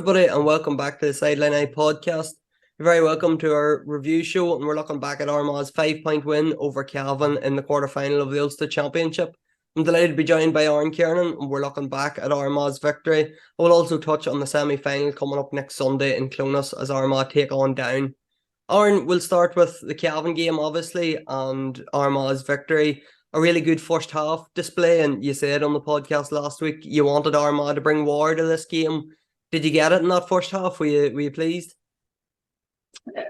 everybody, and welcome back to the Sideline Eye podcast. You're very welcome to our review show, and we're looking back at Armagh's 5-point win over Cavan in the quarter-final of the Ulster Championship. I'm delighted to be joined by Aaron Kernan, and we're looking back at Armagh's victory. We'll also touch on the semi-final coming up next Sunday in Clonus as Armagh take on Down. Aaron, we'll start with the Cavan game, obviously, and Armagh's victory. A really good first half display, and you said on the podcast last week you wanted Armagh to bring war to this game. Did you get it in that first half? Were you pleased?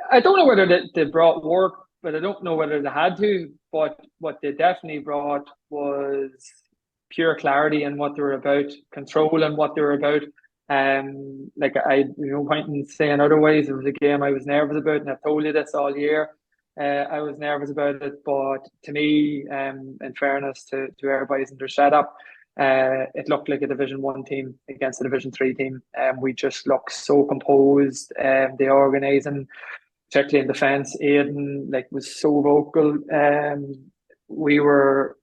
I don't know whether they brought work, but I don't know whether they had to. But what they definitely brought was pure clarity in what they were about, control in what they were about. No point in saying otherwise. It was a game I was nervous about, and I've told you this all year. I was nervous about it, but to me, in fairness to everybody's in their setup, it looked like a Division 1 team against a Division 3 team. We just looked so composed. The organising, particularly in defence, Aidan was so vocal. We were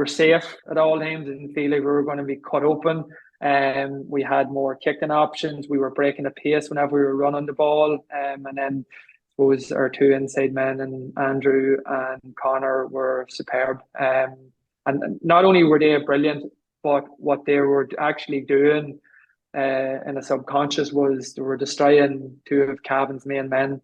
safe at all times. Didn't feel like we were going to be cut open. We had more kicking options. We were breaking the pace whenever we were running the ball. And then I suppose our two inside men, and Andrew and Connor, were superb. And not only were they brilliant, but what they were actually doing in a subconscious was they were destroying two of Cavan's main men,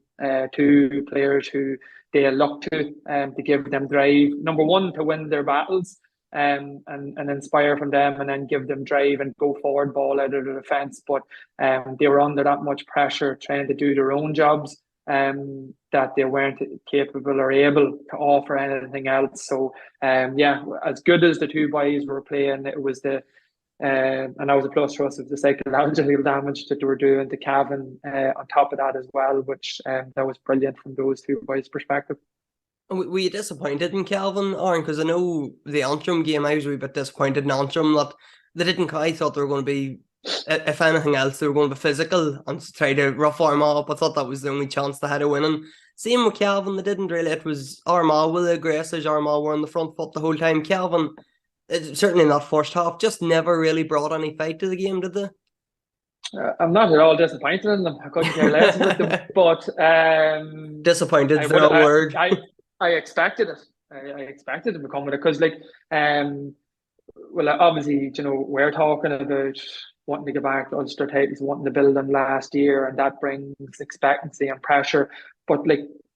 two players who they looked to give them drive. Number one, to win their battles and inspire from them, and then give them drive and go forward ball out of the defence. But they were under that much pressure trying to do their own jobs that they weren't capable or able to offer anything else. So as good as the two boys were playing, it was and that was a plus for us, of the psychological damage that they were doing to Cavan on top of that as well, which that was brilliant from those two boys' perspective. Were you disappointed in Cavan, Aaron? Because I know the Antrim game, I was a wee bit disappointed in Antrim that they didn't. I thought they were going to be, if anything else, they were going to be physical and try to rough Armagh up. I thought that was the only chance they had of winning. Same with Cavan, they didn't really. It was Armagh with the aggressors. Armagh were on the front foot the whole time. Cavan, certainly in that first half, just never really brought any fight to the game, did they? I'm not at all disappointed in them. I couldn't care less about them. But disappointed is the wrong word. I expected it. I expected them to come with it because, obviously, we're talking about wanting to get back to Ulster titles, wanting to build them last year, and that brings expectancy and pressure. But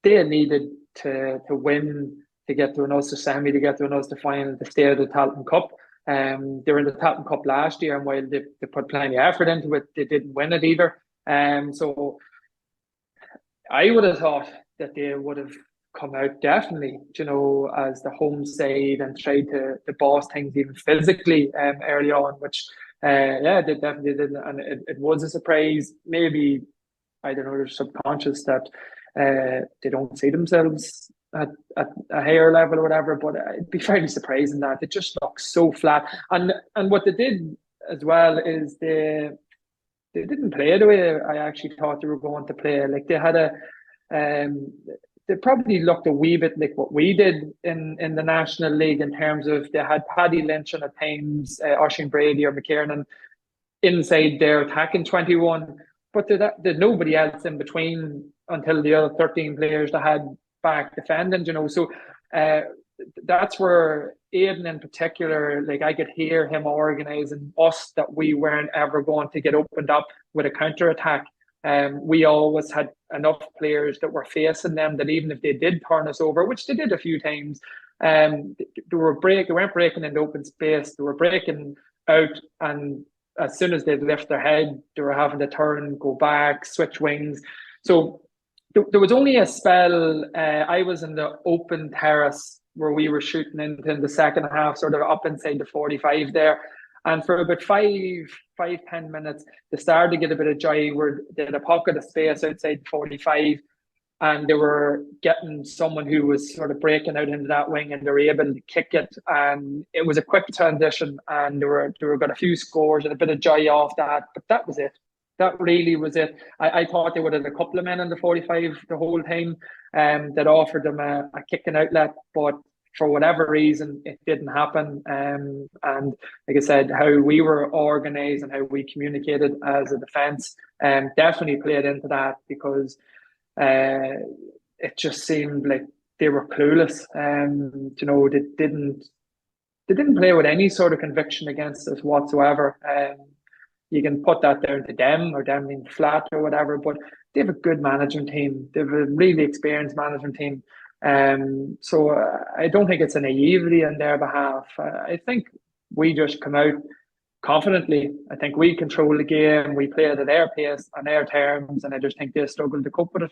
they needed to win to get to an Ulster semi, to get to an Ulster final, to stay at the Tailteann Cup. They were in the Tailteann Cup last year, and while they put plenty of effort into it, they didn't win it either. So I would have thought that they would have come out definitely, as the home side, and tried to boss things even physically early on, which they definitely did, and it was a surprise. Maybe, I don't know, they're subconscious that they don't see themselves at a higher level or whatever, but it'd be fairly surprising that it just looks so flat. And what they did as well is they didn't play the way I actually thought they were going to play. They had they probably looked a wee bit like what we did in the National League, in terms of they had Paddy Lynch and at times Oisin Brady or McKiernan inside their attacking 21, but there's nobody else in between until the other 13 players they had back defending, So that's where Aidan in particular, I could hear him organising us that we weren't ever going to get opened up with a counter-attack. We always had enough players that were facing them that even if they did turn us over, which they did a few times, they weren't breaking into open space. They were breaking out, and as soon as they'd lift their head, they were having to turn, go back, switch wings. So there was only a spell. I was in the open terrace where we were shooting into in the second half, sort of up inside the 45 there. And for about 5-10 minutes, they started to get a bit of joy where they had a pocket of space outside 45, and they were getting someone who was sort of breaking out into that wing, and they were able to kick it. And it was a quick transition, and they were got a few scores and a bit of joy off that. But that was it. That really was it. I thought they would have a couple of men in the 45 the whole time that offered them a kicking outlet, but for whatever reason, it didn't happen. And like I said, how we were organised and how we communicated as a defence definitely played into that, because it just seemed like they were clueless. They didn't play with any sort of conviction against us whatsoever. You can put that down to them, or them being flat or whatever, but they have a good management team. They have a really experienced management team. So I don't think it's a naivety on their behalf. I think we just come out confidently. I think we control the game. We play at their pace, on their terms, and I just think they struggle to cope with it.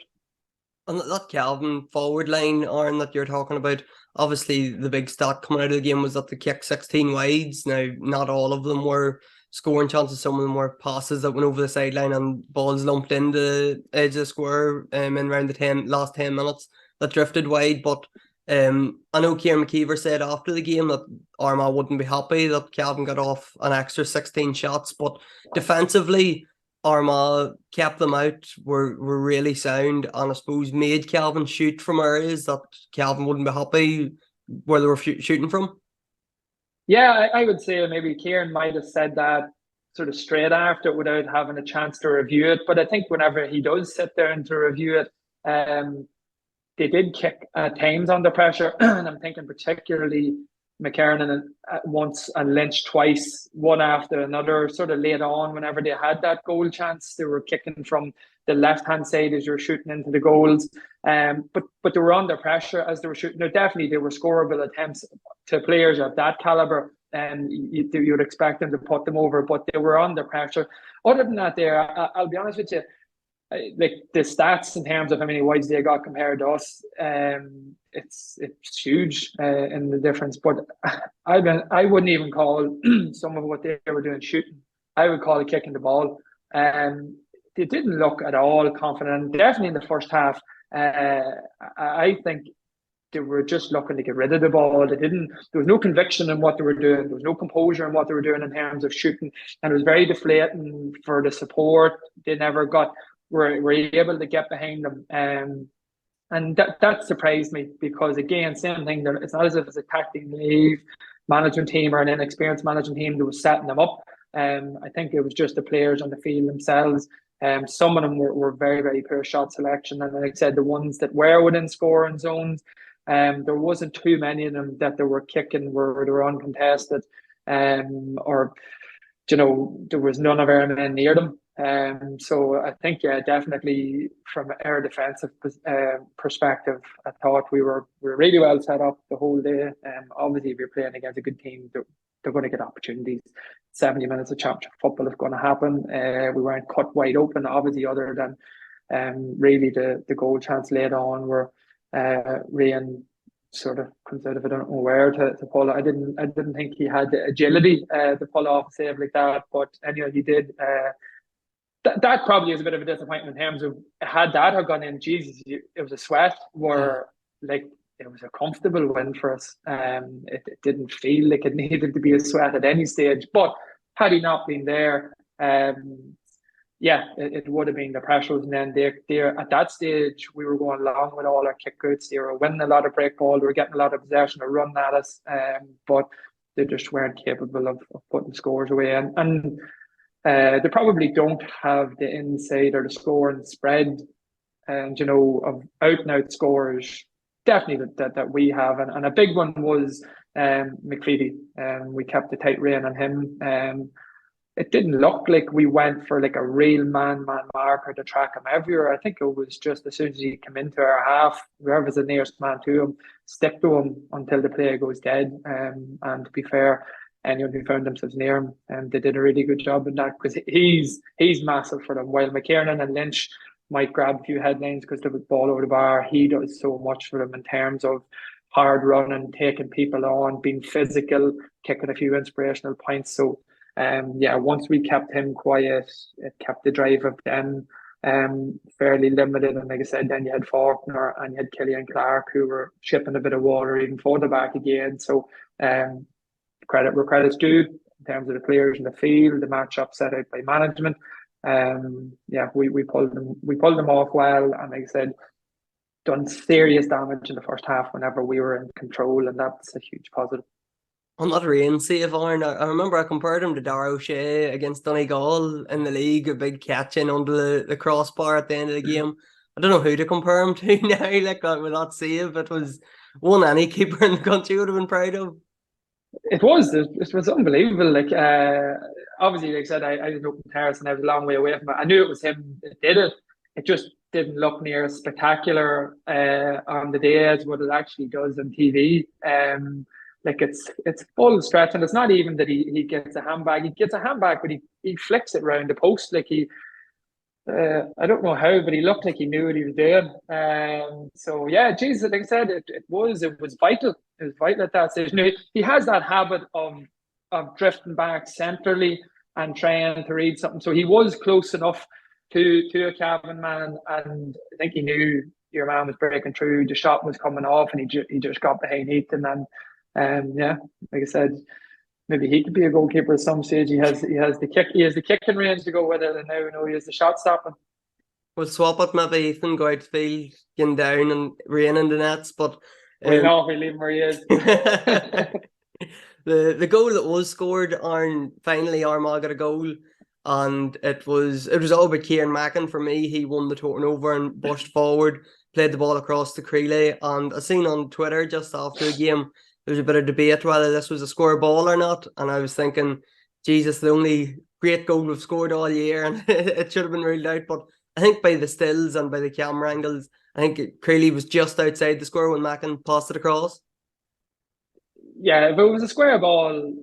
And that Cavan forward line, Aaron, that you're talking about, obviously the big stat coming out of the game was that they kicked 16 wides. Now, not all of them were scoring chances. Some of them were passes that went over the sideline and balls lumped into the edge of the square in around the last 10 minutes that drifted wide. But I know Kieran McKeever said after the game that Armagh wouldn't be happy that Cavan got off an extra 16 shots. But defensively, Armagh kept them out, were really sound, and I suppose made Cavan shoot from areas that Cavan wouldn't be happy where they were shooting from. Yeah, I would say maybe Kieran might have said that sort of straight after without having a chance to review it. But I think whenever he does sit down to review it, they did kick at times under pressure. And I'm thinking particularly McKernan once and Lynch twice, one after another, sort of late on whenever they had that goal chance. They were kicking from the left-hand side as you were shooting into the goals. But they were under pressure as they were shooting. No, definitely they were scoreable attempts to players of that caliber, and you'd expect them to put them over, but they were under pressure. Other than that, I'll be honest with you, like the stats in terms of how many wides they got compared to us, it's huge in the difference. But I wouldn't even call some of what they were doing shooting. I would call it kicking the ball. They didn't look at all confident. Definitely in the first half, I think they were just looking to get rid of the ball. There was no conviction in what they were doing. There was no composure in what they were doing in terms of shooting, and it was very deflating for the support. They never were able to get behind them. And that surprised me, because again, same thing, it's not as if it's a tactically naive management team or an inexperienced management team that was setting them up. I think it was just the players on the field themselves. Some of them were very, very poor shot selection. And like I said, the ones that were within scoring zones, there wasn't too many of them that they were kicking where they were uncontested. Or there was none of our men near them. So I think, yeah, definitely from our defensive perspective, I thought we were really well set up the whole day. Obviously, if you're playing against a good team, they're going to get opportunities. 70 minutes of championship football is going to happen. We weren't cut wide open, obviously, other than really the goal chance later on where Ryan sort of comes out of, I don't know where to pull it. I didn't think he had the agility to pull off a save like that, but anyway, he did. That probably is a bit of a disappointment in terms of, had that have gone in, Jesus, it was a sweat where like it was a comfortable win for us. It didn't feel like it needed to be a sweat at any stage, but had he not been there, it would have been. The pressure was, and then they at that stage we were going along with all our kick outs. They were winning a lot of break ball. They were getting a lot of possession or run at us, but they just weren't capable of putting scores away. And they probably don't have the inside or the score and spread, and of out and out scores. Definitely that we have, and a big one was McCready. We kept a tight rein on him. It didn't look like we went for like a real man marker to track him everywhere. I think it was just as soon as he came into our half, whoever's the nearest man to him, stick to him until the player goes dead. And to be fair, anyone who found themselves near him, they did a really good job in that, because he's massive for them. While McKernan and Lynch might grab a few headlines because they have ball over the bar, he does so much for them in terms of hard running, taking people on, being physical, kicking a few inspirational points. So once we kept him quiet, it kept the drive of them fairly limited. And like I said, then you had Faulkner and you had Killian Clark, who were shipping a bit of water even further back again. So credit where credit's due in terms of the players in the field, the matchup set out by management. We pulled them off well, and like I said, done serious damage in the first half whenever we were in control, and that's a huge positive. On that rain save, Aaron, I remember I compared him to Dara O'Shea against Donegal in the league, a big catch in under the crossbar at the end of the game. I don't know who to compare him to now, like with that save. It was one any keeper in the country would have been proud of. It was unbelievable. Like obviously, like I said, I was up in Paris and I was a long way away from it. I knew it was him that did it. It just didn't look near as spectacular on the day as what it actually does on TV. Like it's full stretch, and it's not even that he gets a handbag. He gets a handbag, but he flicks it round the post. Like I don't know how, but he looked like he knew what he was doing. So yeah, Jesus, like I said, it was vital. It was vital at that stage. Now, he has that habit of drifting back centrally and trying to read something. So he was close enough to a Cavan man, and I think he knew your man was breaking through. The shot was coming off, and he just got behind Ethan. And yeah, like I said, maybe he could be a goalkeeper at some stage. He has the kicking range to go with it, and now we know he has the shot stopping. We'll swap it, maybe Ethan go outfield, getting down and rain in the nets, but we know if we leave him where he is. the goal that was scored, finally Armagh got a goal, and it was all about Kieran Mackin for me. He won the turnover and pushed forward, played the ball across the Creeley, and I seen on Twitter just after the game there was a bit of debate whether this was a square ball or not, and I was thinking, Jesus, the only great goal we've scored all year, and it should have been ruled out. But I think by the stills and by the camera angles, I think Creeley was just outside the square when Mackin passed it across. Yeah, if it was a square ball,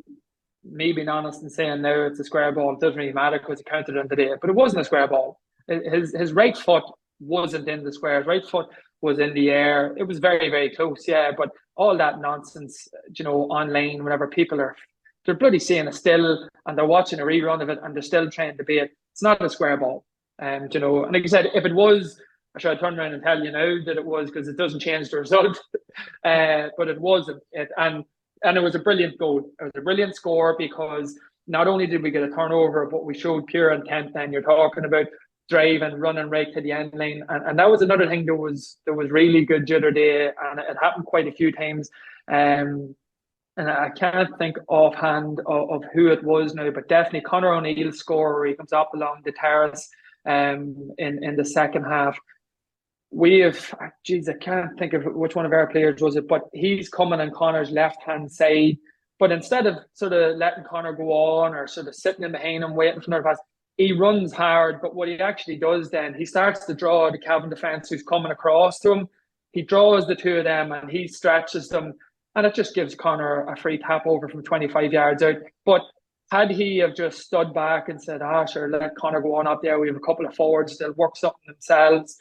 me being honest and saying now it's a square ball, it doesn't really matter because he counted it on the day. But it wasn't a square ball. His right foot wasn't in the square. His right foot was in the air. It was very, very close, yeah. But all that nonsense, online, whenever they're bloody seeing a still and they're watching a rerun of it and they're still trying to debate. It's not a square ball. And like I said, if it was, I should turn around and tell you now that it was, because it doesn't change the result. But it wasn't. And it was a brilliant goal. It was a brilliant score because not only did we get a turnover, but we showed pure intent. Then you're talking about driving, running right to the end line, and that was another thing that was really good the other day, and it happened quite a few times. And I can't think offhand of who it was now, but definitely Conor O'Neill's score where he comes up along the terrace in the second half. We have, I can't think of which one of our players was it, but he's coming on Conor's left-hand side. But instead of sort of letting Conor go on or sort of sitting in behind him waiting for another pass, he runs hard. But what he actually does then, he starts to draw the Cavan defence who's coming across to him. He draws the two of them and he stretches them. And it just gives Conor a free tap over from 25 yards out. But had he have just stood back and said, sure, let Conor go on up there. We have a couple of forwards, they'll work something themselves.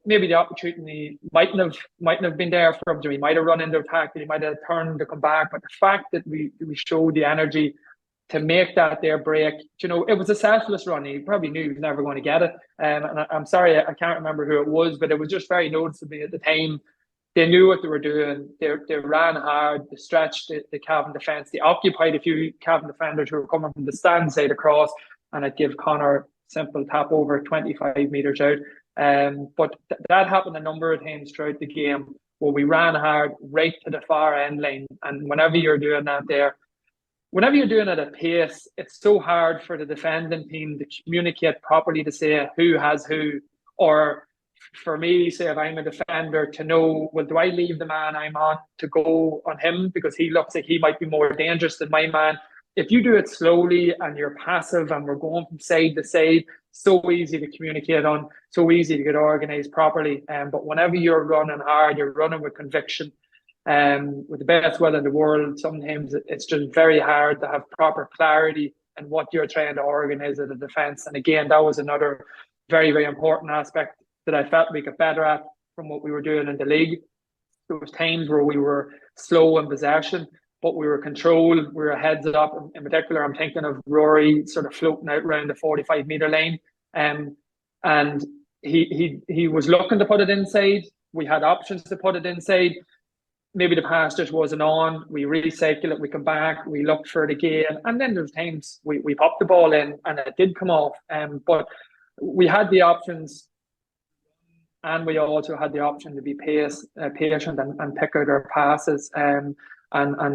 Maybe the opportunity mightn't have been there for him. He might have run into attack, he might have turned to come back. But the fact that we showed the energy to make that there break, it was a selfless run. He probably knew he was never going to get it. And I'm sorry, I can't remember who it was, but it was just very noticeable at the time. They knew what they were doing. They ran hard. They stretched the Cavan defence. They occupied a few Cavan defenders who were coming from the stand side across, and it gave Conor simple tap over 25 metres out. But that happened a number of times throughout the game where we ran hard right to the far end line. And whenever you're doing that there, whenever you're doing it at pace, it's so hard for the defending team to communicate properly to say who has who, or for me, say if I'm a defender, to know, well, do I leave the man I'm on to go on him because he looks like he might be more dangerous than my man? If you do it slowly and you're passive and we're going from side to side, so easy to communicate on, so easy to get organised properly. But whenever you're running hard, you're running with conviction. With the best will in the world, sometimes it's just very hard to have proper clarity in what you're trying to organise as a defence. And again, that was another very, very important aspect that I felt we got better at from what we were doing in the league. There was times where we were slow in possession, but we were controlled, we were heads up. In particular, I'm thinking of Rory sort of floating out around the 45-metre line. And he was looking to put it inside. We had options to put it inside. Maybe the pass just wasn't on. We recycle it, we come back, we look for it again. And then there's times we popped the ball in and it did come off. But we had the options and we also had the option to be patient and pick out our passes. And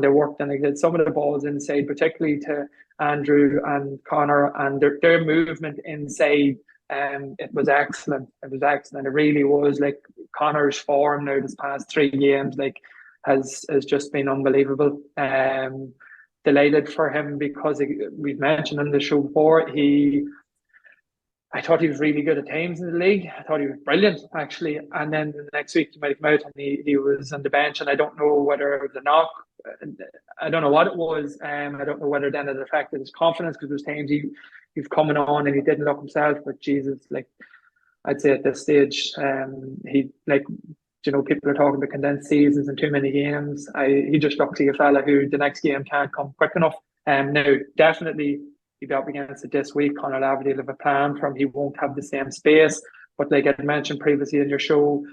they worked, and they did some of the balls inside, particularly to Andrew and Connor, and their movement inside. It was excellent. It was excellent. It really was. Like, Connor's form now this past 3 games, like, has just been unbelievable. Delighted for him because we've mentioned in the show before, I thought he was really good at times in the league. I thought he was brilliant, actually. And then the next week he might come out and he was on the bench, and I don't know whether it was a knock. I don't know what it was. I don't know whether then it affected his confidence, because there's times he was coming on and he didn't look himself. But Jesus, like, I'd say at this stage, he, like, people are talking about condensed seasons and too many games. He just looks like a fella who the next game can't come quick enough. Now, definitely, he'll be up against it this week. Conor Laverty will have a plan for him. He won't have the same space. But like I mentioned previously in your show,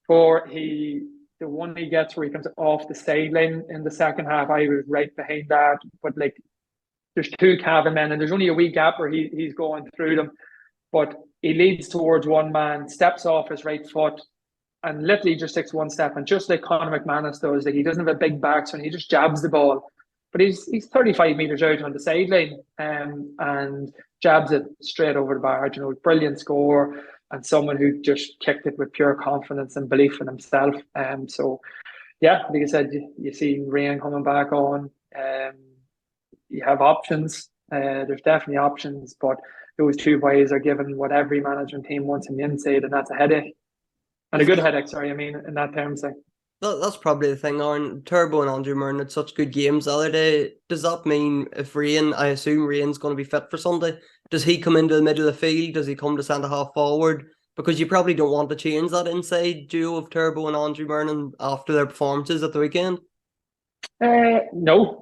the one he gets where he comes off the sideline in the second half, I was right behind that. But like, there's two Cavan men, and there's only a wee gap where he's going through them. But he leads towards one man, steps off his right foot, and literally just takes one step. And just like Conor McManus does, like, he doesn't have a big backswing, he just jabs the ball. But he's 35 metres out on the sideline, and jabs it straight over the bar. Brilliant score, and someone who just kicked it with pure confidence and belief in himself. So, yeah, like I said, you see Rain coming back on. You have options. There's definitely options, but those two boys are given what every management team wants on the inside, and that's a headache. And a good headache, sorry, I mean, in that terms. Like, That's probably the thing, Aaron. Turbo and Andrew Murren had such good games the other day. Does that mean if Rain, I assume Rain's going to be fit for Sunday, does he come into the middle of the field? Does he come to centre half forward? Because you probably don't want to change that inside duo of Turbo and Andrew Murren after their performances at the weekend. No.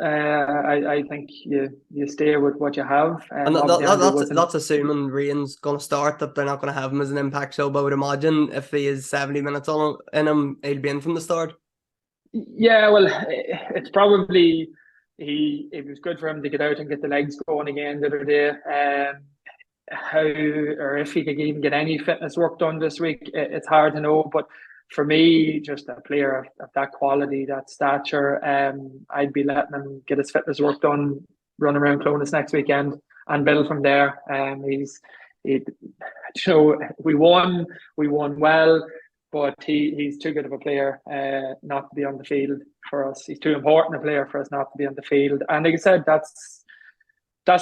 I think you stay with what you have. And that's assuming Rain's going to start, that they're not going to have him as an impact sub. I would imagine if he is 70 minutes in him, he'll be in from the start. Yeah, well, it's probably it was good for him to get out and get the legs going again the other day. How, or if he could even get any fitness work done this week, it's hard to know. But for me, just a player of that quality, that stature, I'd be letting him get his fitness work done, run around Clonus next weekend, and build from there. We won well, but he's too good of a player not to be on the field for us. He's too important a player for us not to be on the field. And like I said, that's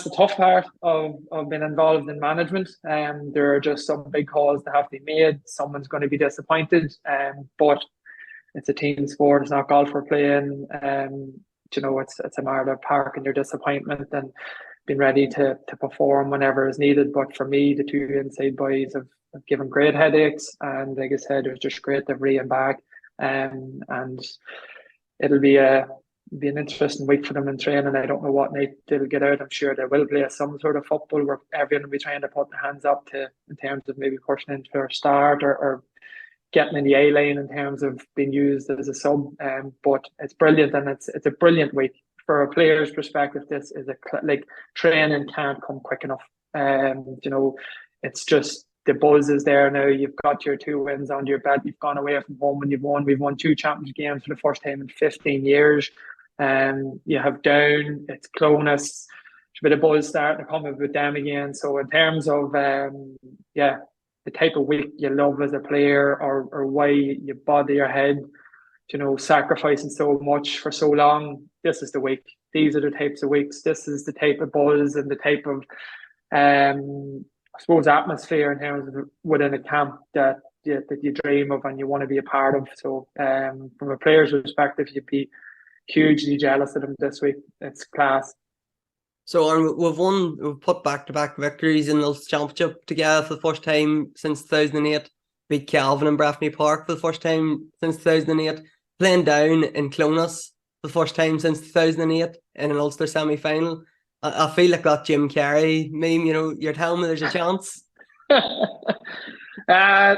the tough part of being involved in management. There are just some big calls that have to be made. Someone's going to be disappointed, but it's a team sport. It's not golf we're playing. It's a matter of parking your disappointment and being ready to perform whenever is needed. But for me, the two inside boys have given great headaches, and like I said, it was just great to have Rian back. And it'll be an interesting week for them in training. I don't know what night they'll get out. I'm sure they will play some sort of football where everyone will be trying to put their hands up in terms of maybe pushing into a start or getting in the A lane in terms of being used as a sub. But it's brilliant, and it's a brilliant week for a player's perspective. This is like, training can't come quick enough. It's just the buzz is there now. You've got your 2 wins under your belt. You've gone away from home and you've won. We've won 2 championship games for the first time in 15 years. You have Down, it's Clonus, a bit of buzz starting to come with them again. So in terms of the type of week you love as a player, or why you bother your head, sacrificing so much for so long, this is the week. These are the types of weeks. This is the type of buzz and the type of I suppose atmosphere in terms of within a camp that you dream of and you want to be a part of. So from a player's perspective, you'd be hugely jealous of them this week. It's class. So we've put back-to-back victories in the Ulster Championship together for the first time since 2008. Beat Cavan in Breffni Park for the first time since 2008. Playing Down in Clonus for the first time since 2008 in an Ulster semi-final. I feel like that Jim Carrey meme, you're telling me there's a chance. Yeah,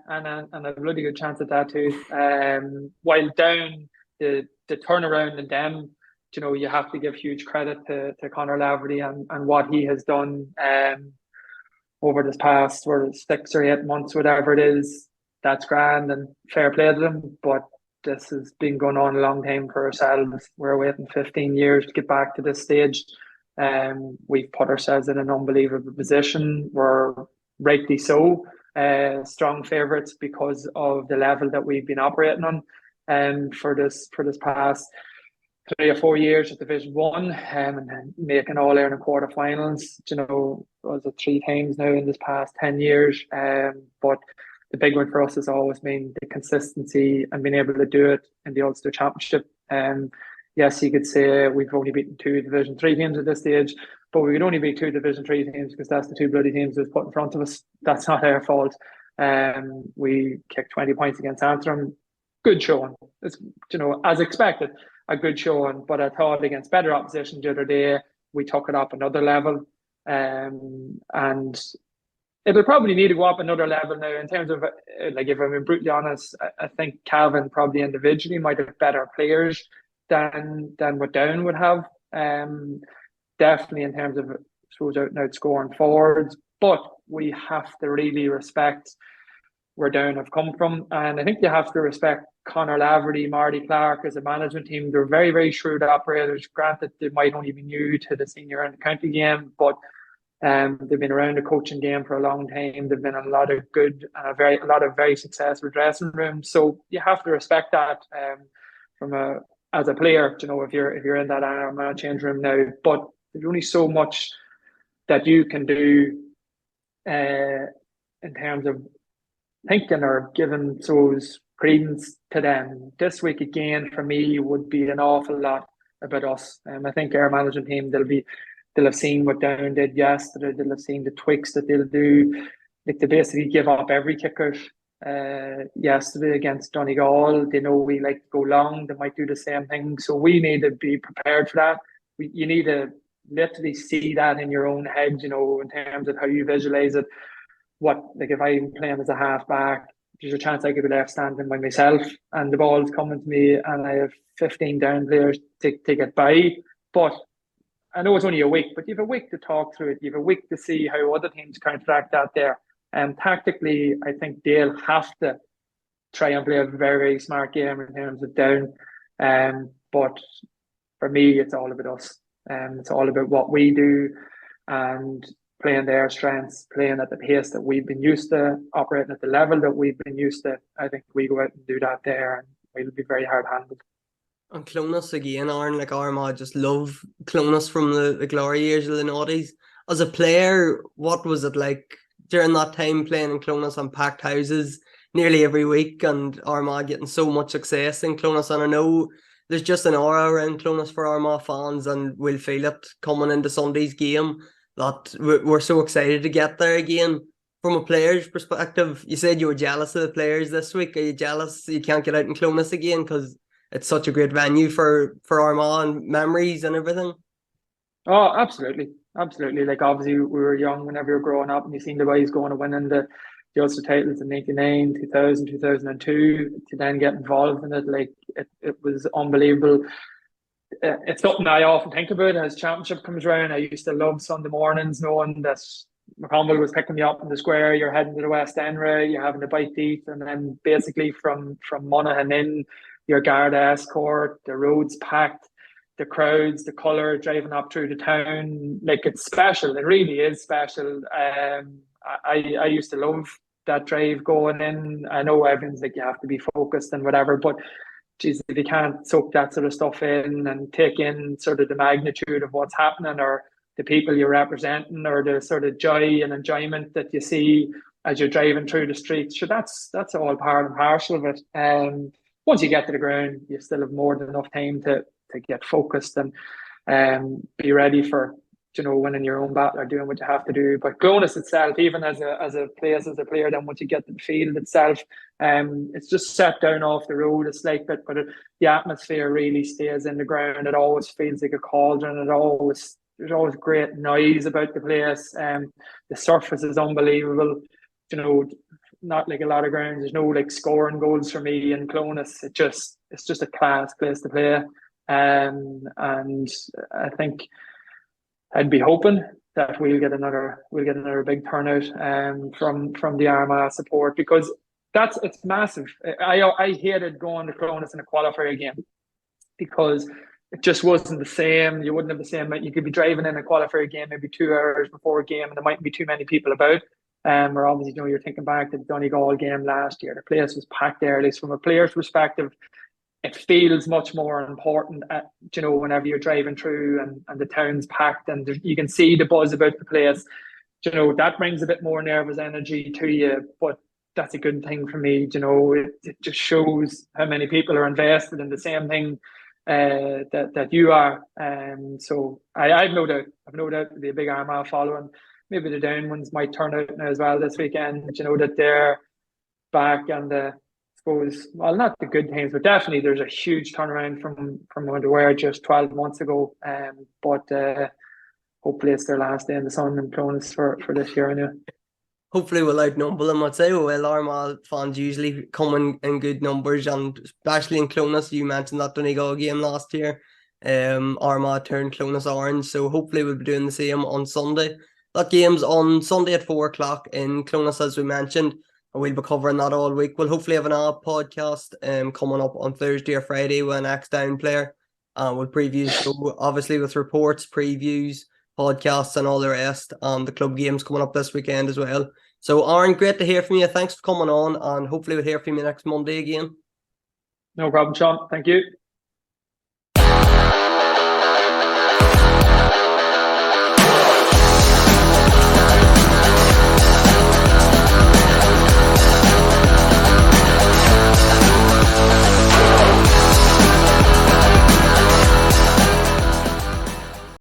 and a really good chance at that too. While Down, the turnaround in them, you have to give huge credit to Conor Laverty and what he has done. over this past 6 or 8 months, whatever it is. That's grand and fair play to them, but this has been going on a long time for ourselves. We're waiting 15 years to get back to this stage. We've put ourselves in an unbelievable position. We're rightly so strong favourites because of the level that we've been operating on for this past 3 or 4 years at Division One, and then making All Ireland quarterfinals. Was it 3 times now in this past 10 years? But the big one for us has always been the consistency and being able to do it in the Ulster Championship. Yes, you could say we've only beaten 2 Division 3 teams at this stage, but we could only beat 2 Division 3 teams because that's the 2 bloody teams that was put in front of us. That's not our fault. We kicked 20 points against Antrim. Good showing. It's, as expected, a good showing. But I thought against better opposition the other day, we took it up another level. And it'll probably need to go up another level now in terms of, if I'm being brutally honest, I think Cavan probably individually might have better players than what Down would have. Definitely in terms of, I suppose, out and out scoring forwards. But we have to really respect where Down have come from. And I think you have to respect Conor Laverty, Marty Clark as a management team. They're very, very shrewd operators. Granted, they might only be new to the senior and the county game, but they've been around the coaching game for a long time. They've been in a lot of good and a lot of very successful dressing rooms. So you have to respect that as a player. If you're in that Armagh change room now, but there's only so much that you can do in terms of thinking or giving those credence to them. This week again for me would be an awful lot about us. I think our management team they'll have seen what Down did yesterday. They'll have seen the tweaks that they'll do. They basically give up every kicker yesterday against Donegal. They know we like to go long. They might do the same thing. So we need to be prepared for that. You need to literally see that in your own head, in terms of how you visualize it. If I'm playing as a half-back, there's a chance I could be left standing by myself and the ball's coming to me and I have 15 Down players to get by. But I know it's only a week, but you have a week to talk through it. You have a week to see how other teams counteract that there. Tactically, I think they'll have to try and play a very, very smart game in terms of Down. But for me, it's all about us. It's all about what we do and playing their strengths, playing at the pace that we've been used to, operating at the level that we've been used to. I think we go out and do that there and we'll be very hard-handed. And Clonus again, Aaron, Armagh just love Clonus from the glory years of the noughties. As a player, what was it like during that time playing in Clonus on packed houses nearly every week and Armagh getting so much success in Clonus? And I know there's just an aura around Clonus for Armagh fans and we'll feel it coming into Sunday's game that we're so excited to get there again. From a player's perspective, you said you were jealous of the players this week. Are you jealous you can't get out in Clonus again because it's such a great venue for Armagh and memories and everything? Oh, absolutely. Absolutely. Obviously, we were young whenever we were growing up and you seen the boys going to winning the Ulster titles in 99, 2000, 2002, to then get involved in it. It was unbelievable. It's something I often think about as championship comes around. I used to love Sunday mornings knowing that McConville was picking me up in the square, you're heading to the West End, you're having a bite to eat, and then basically from Monaghan in, your Garda escort, the roads packed, the crowds, the colour driving up through the town. It's special. It really is special. I used to love that drive going in. I know everyone's you have to be focused and whatever, but geez, if you can't soak that sort of stuff in and take in sort of the magnitude of what's happening or the people you're representing or the sort of joy and enjoyment that you see as you're driving through the streets, sure, that's all part and parcel of it. Once you get to the ground, you still have more than enough time to get focused and be ready for winning your own battle or doing what you have to do. But Clonus itself, even as a player, then once you get to the field itself, it's just set down off the road. It's but the atmosphere really stays in the ground. It always feels like a cauldron. There's always great noise about the place. The surface is unbelievable. Not like a lot of grounds. There's no scoring goals for me in Clonus. It's just a class place to play. And I think I'd be hoping that we'll get another big turnout from the Armagh support, because it's massive. I hated going to Clonus in a qualifier game because it just wasn't the same. You wouldn't have the same. You could be driving in a qualifier game maybe 2 hours before a game, and there mightn't be too many people about. Or obviously, you're thinking back to the Donegal game last year. The place was packed there. At least from a player's perspective, it feels much more important, whenever you're driving through and the town's packed and you can see the buzz about the place. That brings a bit more nervous energy to you, but that's a good thing for me. It just shows how many people are invested in the same thing that you are. So I've no doubt there'll be a big Armagh following. Maybe the down ones might turn out now as well this weekend. That they're back, and suppose, well, not the good things, but definitely there's a huge turnaround from when they were just 12 months ago. But hopefully it's their last day in the sun and Clonus for this year anyway. Hopefully we'll outnumber them. I'd say, well, Armagh fans usually come in good numbers, and especially in Clonus. You mentioned that Donegal game last year. Armagh turned Clonus orange, so hopefully we'll be doing the same on Sunday. That game's on Sunday at 4 o'clock in Clonus, as we mentioned, and we'll be covering that all week. We'll hopefully have an podcast coming up on Thursday or Friday with an ex-down player. We'll preview the show, obviously, with reports, previews, podcasts and all the rest. The club games coming up this weekend as well. So Aaron, great to hear from you. Thanks for coming on, and hopefully we'll hear from you next Monday again. No problem, Sean. Thank you.